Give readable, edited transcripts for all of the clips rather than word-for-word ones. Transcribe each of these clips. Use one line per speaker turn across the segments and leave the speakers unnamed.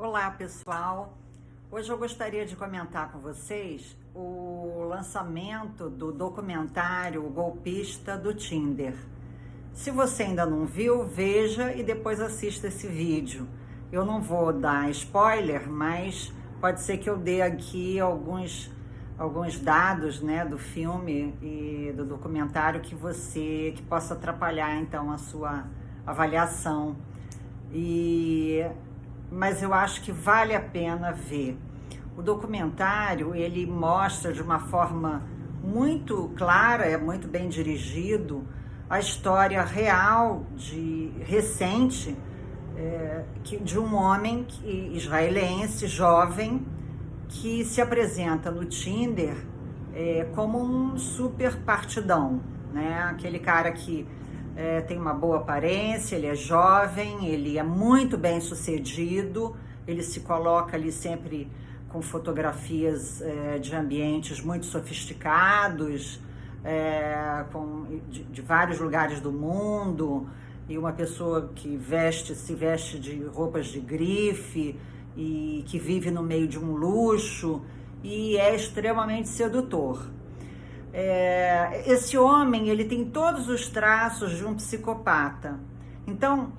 Olá, pessoal. Hoje eu gostaria de comentar com vocês o lançamento do documentário O Golpista do Tinder. Se você ainda não viu, veja e depois assista esse vídeo. Eu não vou dar spoiler, mas pode ser que eu dê aqui alguns dados, né, do filme e do documentário que possa atrapalhar então a sua avaliação. Mas eu acho que vale a pena ver. O documentário, ele mostra de uma forma muito clara, é muito bem dirigido, a história real, recente, de um homem israelense, jovem, que se apresenta no Tinder como um super partidão, né? Aquele cara que tem uma boa aparência, ele é jovem, ele é muito bem sucedido, ele se coloca ali sempre com fotografias de ambientes muito sofisticados, de vários lugares do mundo, e uma pessoa que se veste de roupas de grife e que vive no meio de um luxo e é extremamente sedutor. Esse homem, ele tem todos os traços de um psicopata. Então,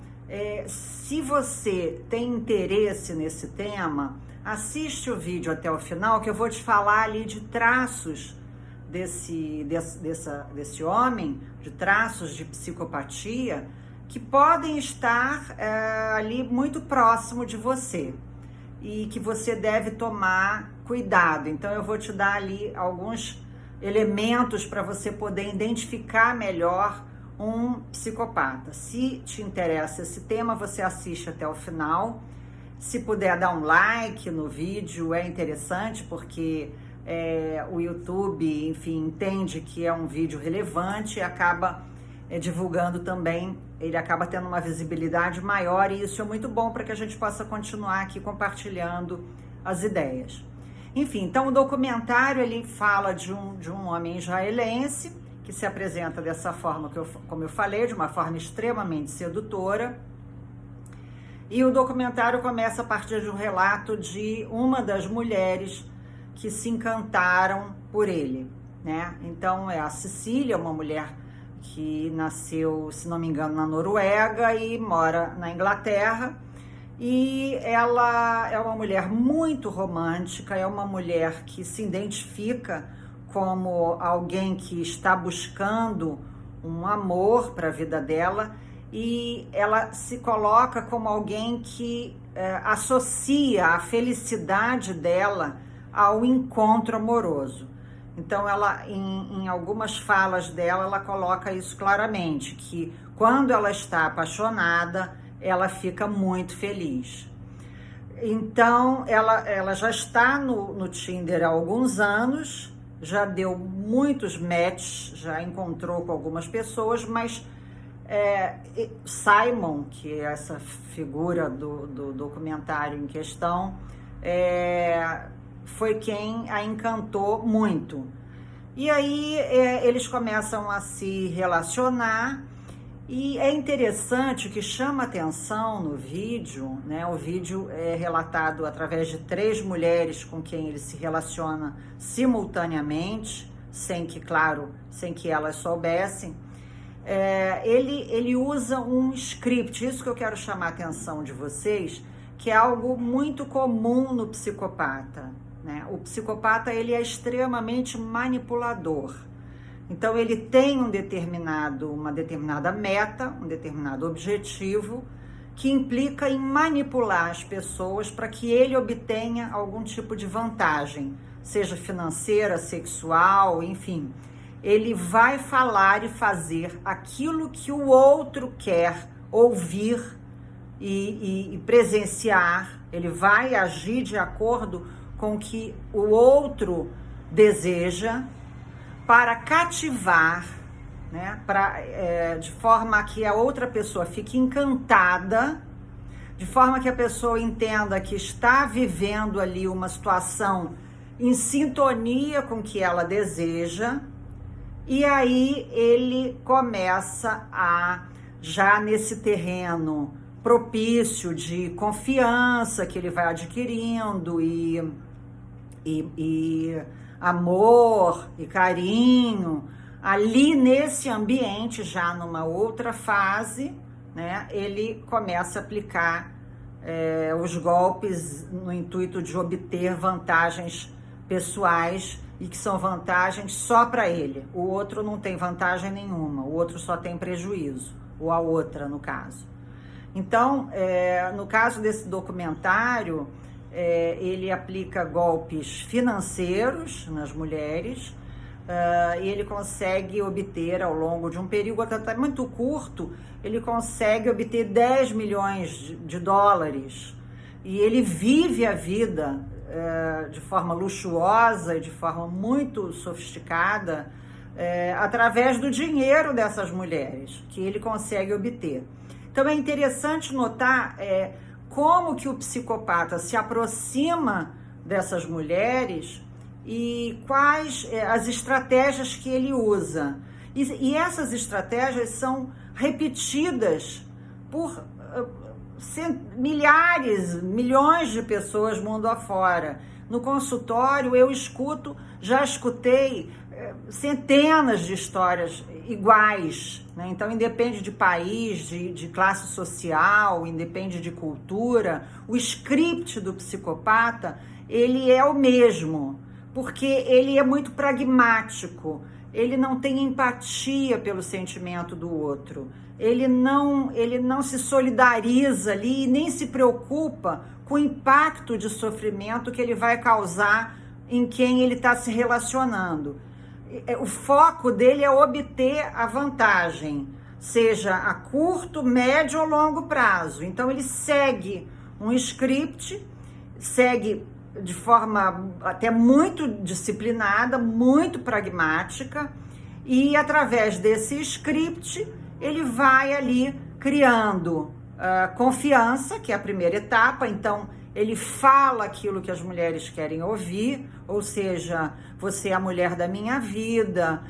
se você tem interesse nesse tema, assiste o vídeo até o final, que eu vou te falar ali de traços desse homem, de traços de psicopatia, que podem estar ali muito próximo de você e que você deve tomar cuidado. Então, eu vou te dar ali alguns elementos para você poder identificar melhor um psicopata. Se te interessa esse tema, você assiste até o final. Se puder dar um like no vídeo, é interessante, porque o YouTube, enfim, entende que é um vídeo relevante e acaba divulgando também, ele acaba tendo uma visibilidade maior, e isso é muito bom para que a gente possa continuar aqui compartilhando as ideias. Enfim, então o documentário, ele fala de um homem israelense que se apresenta dessa forma, como eu falei, de uma forma extremamente sedutora. E o documentário começa a partir de um relato de uma das mulheres que se encantaram por ele, né? Então é a Cecília, uma mulher que nasceu, se não me engano, na Noruega e mora na Inglaterra. E ela é uma mulher muito romântica, é uma mulher que se identifica como alguém que está buscando um amor para a vida dela, e ela se coloca como alguém que associa a felicidade dela ao encontro amoroso. Então, ela, em algumas falas dela, ela coloca isso claramente, que quando ela está apaixonada, ela fica muito feliz. Então, ela já está no Tinder há alguns anos, já deu muitos matches, já encontrou com algumas pessoas, mas Simon, que é essa figura do documentário em questão, foi quem a encantou muito. E aí eles começam a se relacionar. E é interessante, o que chama atenção no vídeo, né? O vídeo é relatado através de 3 mulheres com quem ele se relaciona simultaneamente, sem que elas soubessem. Ele usa um script, isso que eu quero chamar a atenção de vocês, que é algo muito comum no psicopata, né? O psicopata, ele é extremamente manipulador. Então, ele tem uma determinada meta, um determinado objetivo, que implica em manipular as pessoas para que ele obtenha algum tipo de vantagem, seja financeira, sexual, enfim. Ele vai falar e fazer aquilo que o outro quer ouvir e presenciar. Ele vai agir de acordo com o que o outro deseja, para cativar, né, de forma que a outra pessoa fique encantada, de forma que a pessoa entenda que está vivendo ali uma situação em sintonia com o que ela deseja, e aí ele começa já nesse terreno propício de confiança que ele vai adquirindo e amor e carinho. Ali nesse ambiente, já numa outra fase, né, ele começa a aplicar os golpes no intuito de obter vantagens pessoais e que são vantagens só para ele. O outro não tem vantagem nenhuma, o outro só tem prejuízo, ou a outra, no caso. Então, no caso desse documentário, ele aplica golpes financeiros nas mulheres, e ele consegue obter, ao longo de um período até muito curto, ele consegue obter 10 milhões de dólares. E ele vive a vida de forma luxuosa e de forma muito sofisticada, através do dinheiro dessas mulheres, que ele consegue obter. Então é interessante notar como que o psicopata se aproxima dessas mulheres e quais as estratégias que ele usa. E essas estratégias são repetidas por milhares, milhões de pessoas mundo afora. No consultório eu já escutei centenas de histórias iguais, né? Então independe de país, de classe social, independe de cultura, o script do psicopata, ele é o mesmo, porque ele é muito pragmático, ele não tem empatia pelo sentimento do outro, ele não se solidariza ali e nem se preocupa com o impacto de sofrimento que ele vai causar em quem ele está se relacionando. O foco dele é obter a vantagem, seja a curto, médio ou longo prazo. Então ele segue um script, segue de forma até muito disciplinada, muito pragmática, e através desse script ele vai ali criando confiança, que é a primeira etapa. Então ele fala aquilo que as mulheres querem ouvir, ou seja, você é a mulher da minha vida,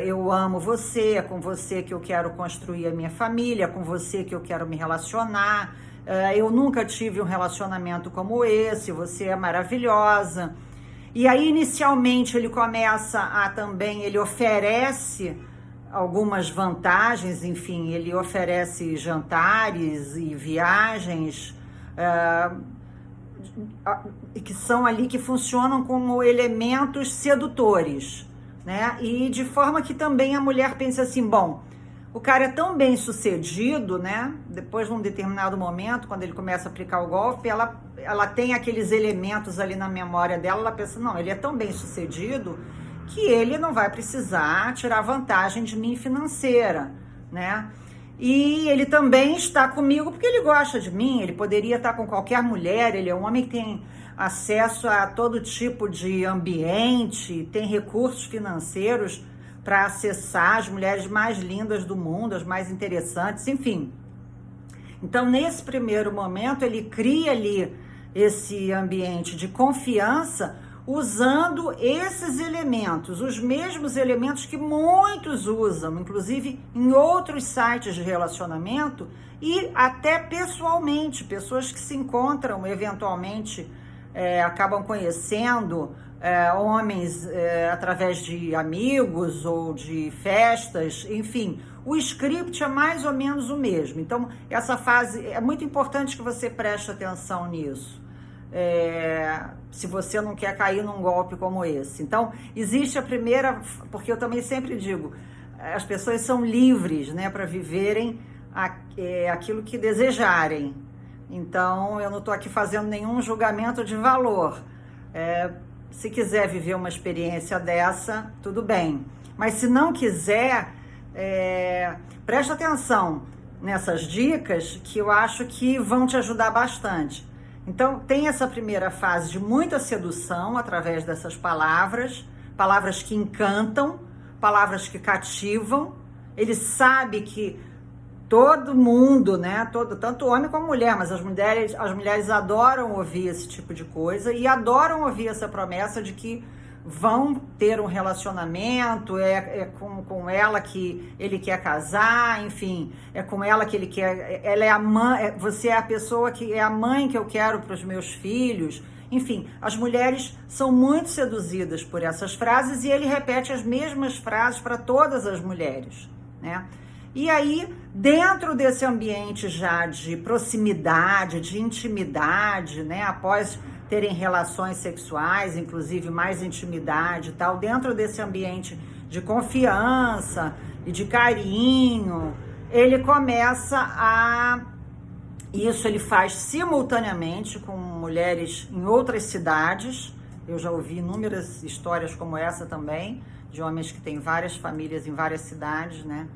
eu amo você, é com você que eu quero construir a minha família, é com você que eu quero me relacionar, eu nunca tive um relacionamento como esse, você é maravilhosa. E aí inicialmente ele começa ele oferece algumas vantagens, enfim, ele oferece jantares e viagens, que são ali, que funcionam como elementos sedutores, né? E de forma que também a mulher pense assim, bom, o cara é tão bem sucedido, né? Depois de um determinado momento, quando ele começa a aplicar o golpe, ela tem aqueles elementos ali na memória dela, ela pensa, não, ele é tão bem sucedido que ele não vai precisar tirar vantagem de mim financeira, né? E ele também está comigo porque ele gosta de mim, ele poderia estar com qualquer mulher, ele é um homem que tem acesso a todo tipo de ambiente, tem recursos financeiros para acessar as mulheres mais lindas do mundo, as mais interessantes, enfim. Então, nesse primeiro momento, ele cria ali esse ambiente de confiança, usando esses elementos, os mesmos elementos que muitos usam, inclusive em outros sites de relacionamento e até pessoalmente, pessoas que se encontram eventualmente, acabam conhecendo homens através de amigos ou de festas, enfim, o script é mais ou menos o mesmo. Então, essa fase, é muito importante que você preste atenção nisso. Se você não quer cair num golpe como esse. Então, existe a primeira, porque eu também sempre digo, as pessoas são livres, né, para viverem aquilo que desejarem. Então, eu não estou aqui fazendo nenhum julgamento de valor. Se quiser viver uma experiência dessa, tudo bem. Mas se não quiser, preste atenção nessas dicas que eu acho que vão te ajudar bastante. Então, tem essa primeira fase de muita sedução através dessas palavras que encantam, palavras que cativam. Ele sabe que todo mundo, né, tanto homem como mulher, mas as mulheres adoram ouvir esse tipo de coisa e adoram ouvir essa promessa de que vão ter um relacionamento, com ela que ele quer casar, enfim, é com ela que ele quer, ela é a mãe, você é a pessoa que é a mãe que eu quero para os meus filhos. Enfim, as mulheres são muito seduzidas por essas frases e ele repete as mesmas frases para todas as mulheres, né? E aí, dentro desse ambiente já de proximidade, de intimidade, né, após terem relações sexuais, inclusive mais intimidade e tal, dentro desse ambiente de confiança e de carinho, ele começa a... Isso ele faz simultaneamente com mulheres em outras cidades. Eu já ouvi inúmeras histórias como essa também, de homens que têm várias famílias em várias cidades, né?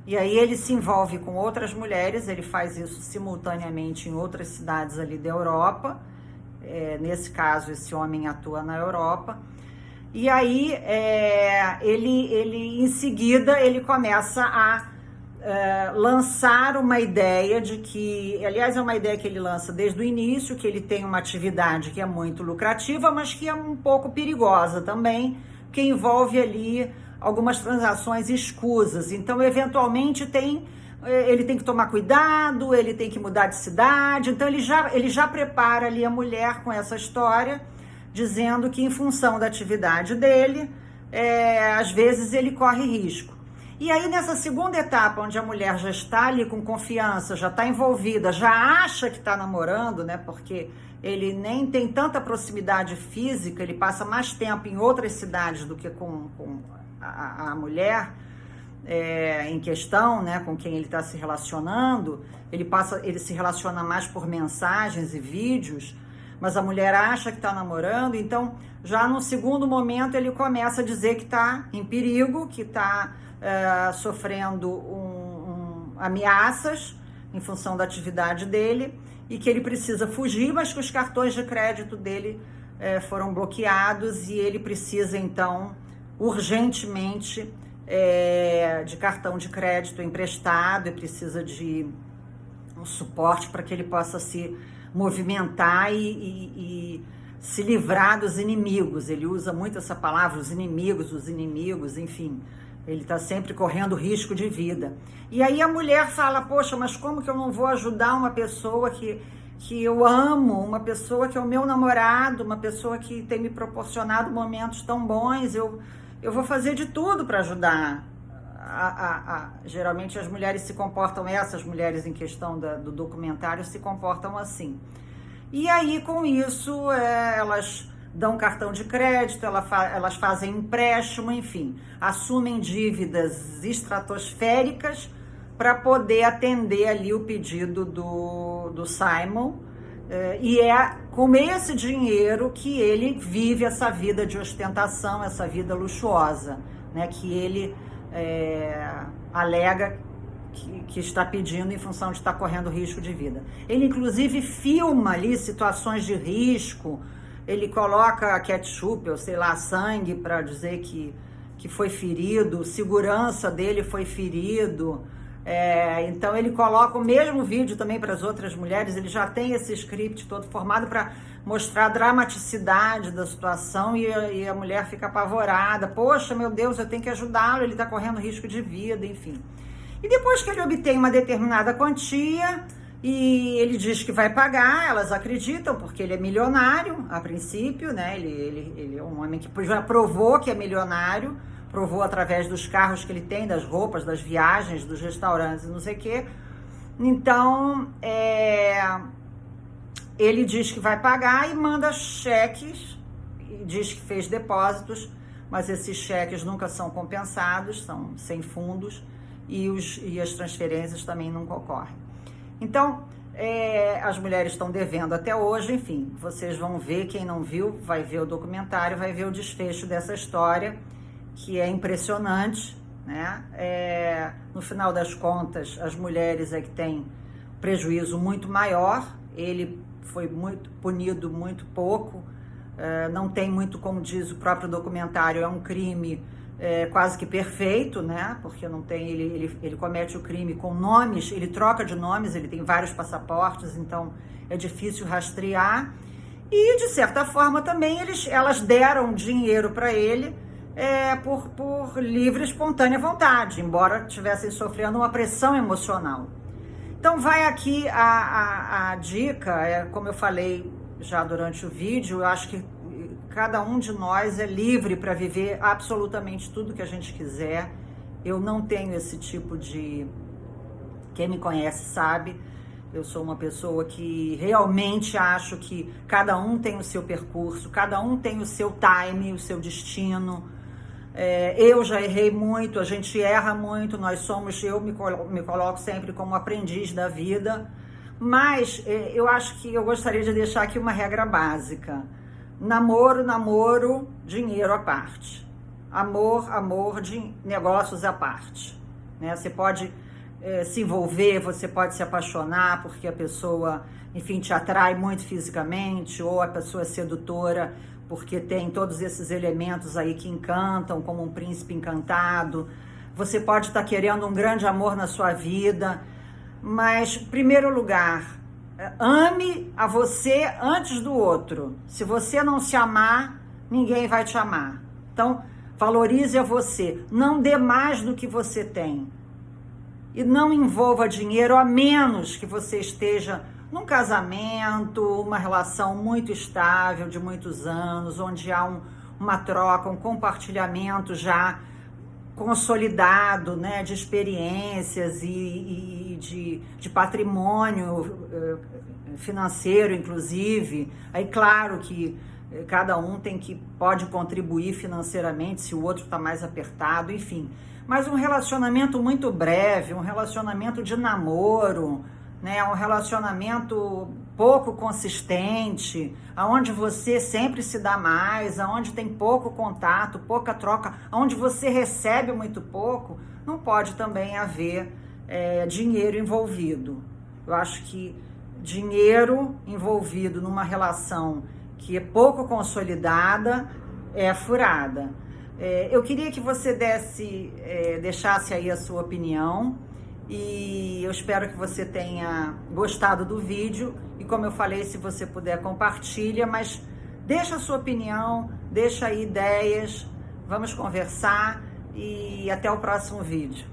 E aí ele se envolve com outras mulheres, ele faz isso simultaneamente em outras cidades ali da Europa. Nesse caso, esse homem atua na Europa. E aí, ele em seguida, ele começa a lançar uma ideia de que, aliás, é uma ideia que ele lança desde o início, que ele tem uma atividade que é muito lucrativa, mas que é um pouco perigosa também, que envolve ali algumas transações escusas. Então, eventualmente, ele tem que tomar cuidado, ele tem que mudar de cidade. Então, ele já prepara ali a mulher com essa história, dizendo que, em função da atividade dele, às vezes ele corre risco. E aí, nessa segunda etapa, onde a mulher já está ali com confiança, já está envolvida, já acha que está namorando, né? Porque ele nem tem tanta proximidade física, ele passa mais tempo em outras cidades do que com a mulher em questão, né? Com quem ele está se relacionando. Ele se relaciona mais por mensagens e vídeos, mas a mulher acha que está namorando. Então, já no segundo momento, ele começa a dizer que está em perigo, que está sofrendo ameaças em função da atividade dele e que ele precisa fugir, mas que os cartões de crédito dele foram bloqueados e ele precisa, então, urgentemente de cartão de crédito emprestado e precisa de um suporte para que ele possa se movimentar e se livrar dos inimigos. Ele usa muito essa palavra, os inimigos, enfim. Ele está sempre correndo risco de vida. E aí a mulher fala, poxa, mas como que eu não vou ajudar uma pessoa que eu amo, uma pessoa que é o meu namorado, uma pessoa que tem me proporcionado momentos tão bons, eu vou fazer de tudo para ajudar. Geralmente as mulheres se comportam, essas mulheres em questão do documentário se comportam assim. E aí com isso elas dão cartão de crédito, elas fazem empréstimo, enfim, assumem dívidas estratosféricas para poder atender ali o pedido do Simon, e é com esse dinheiro que ele vive essa vida de ostentação, essa vida luxuosa, né, que ele alega que está pedindo em função de estar correndo risco de vida. Ele inclusive filma ali situações de risco. Ele coloca ketchup, ou sei lá, sangue para dizer que foi ferido, o segurança dele foi ferido. Então ele coloca o mesmo vídeo também para as outras mulheres, ele já tem esse script todo formado para mostrar a dramaticidade da situação e a mulher fica apavorada. Poxa, meu Deus, eu tenho que ajudá-lo, ele está correndo risco de vida, enfim. E depois que ele obtém uma determinada quantia, e ele diz que vai pagar, elas acreditam, porque ele é milionário, a princípio, né? Ele é um homem que já provou que é milionário, provou através dos carros que ele tem, das roupas, das viagens, dos restaurantes, não sei o quê. Então, ele diz que vai pagar e manda cheques, e diz que fez depósitos, mas esses cheques nunca são compensados, são sem fundos, e as transferências também nunca ocorrem. Então, as mulheres estão devendo até hoje, enfim, vocês vão ver, quem não viu, vai ver o documentário, vai ver o desfecho dessa história, que é impressionante, né? No final das contas, as mulheres é que têm prejuízo muito maior, ele foi punido muito pouco, não tem muito, como diz o próprio documentário, é um crime quase que perfeito, né? Porque não tem, ele comete o crime com nomes, ele troca de nomes, ele tem vários passaportes, então é difícil rastrear. E, de certa forma, também elas deram dinheiro para ele por livre e espontânea vontade, embora estivessem sofrendo uma pressão emocional. Então vai aqui a dica, como eu falei já durante o vídeo, eu acho que cada um de nós é livre para viver absolutamente tudo que a gente quiser. Eu não tenho esse tipo de... Quem me conhece sabe, eu sou uma pessoa que realmente acho que cada um tem o seu percurso, cada um tem o seu time, o seu destino. Eu já errei muito, a gente erra muito, eu me coloco sempre como aprendiz da vida, mas eu acho que eu gostaria de deixar aqui uma regra básica: namoro, dinheiro à parte, amor, negócios à parte, né? Você pode se envolver, você pode se apaixonar porque a pessoa, enfim, te atrai muito fisicamente, ou a pessoa é sedutora porque tem todos esses elementos aí que encantam, como um príncipe encantado. Você pode estar querendo um grande amor na sua vida, mas, em primeiro lugar, ame a você antes do outro. Se você não se amar, ninguém vai te amar. Então, valorize a você, não dê mais do que você tem. E não envolva dinheiro, a menos que você esteja num casamento, uma relação muito estável de muitos anos, onde há uma troca, um compartilhamento já consolidado, né, de experiências e de patrimônio financeiro, inclusive. Aí, claro que cada um pode contribuir financeiramente se o outro está mais apertado, enfim. Mas um relacionamento muito breve, um relacionamento de namoro, né, um relacionamento pouco consistente, aonde você sempre se dá mais, aonde tem pouco contato, pouca troca, aonde você recebe muito pouco, não pode também haver dinheiro envolvido. Eu acho que dinheiro envolvido numa relação que é pouco consolidada é furada. Eu queria que você deixasse aí a sua opinião. E eu espero que você tenha gostado do vídeo. E como eu falei, se você puder, compartilha, mas deixa a sua opinião, deixa aí ideias, vamos conversar e até o próximo vídeo.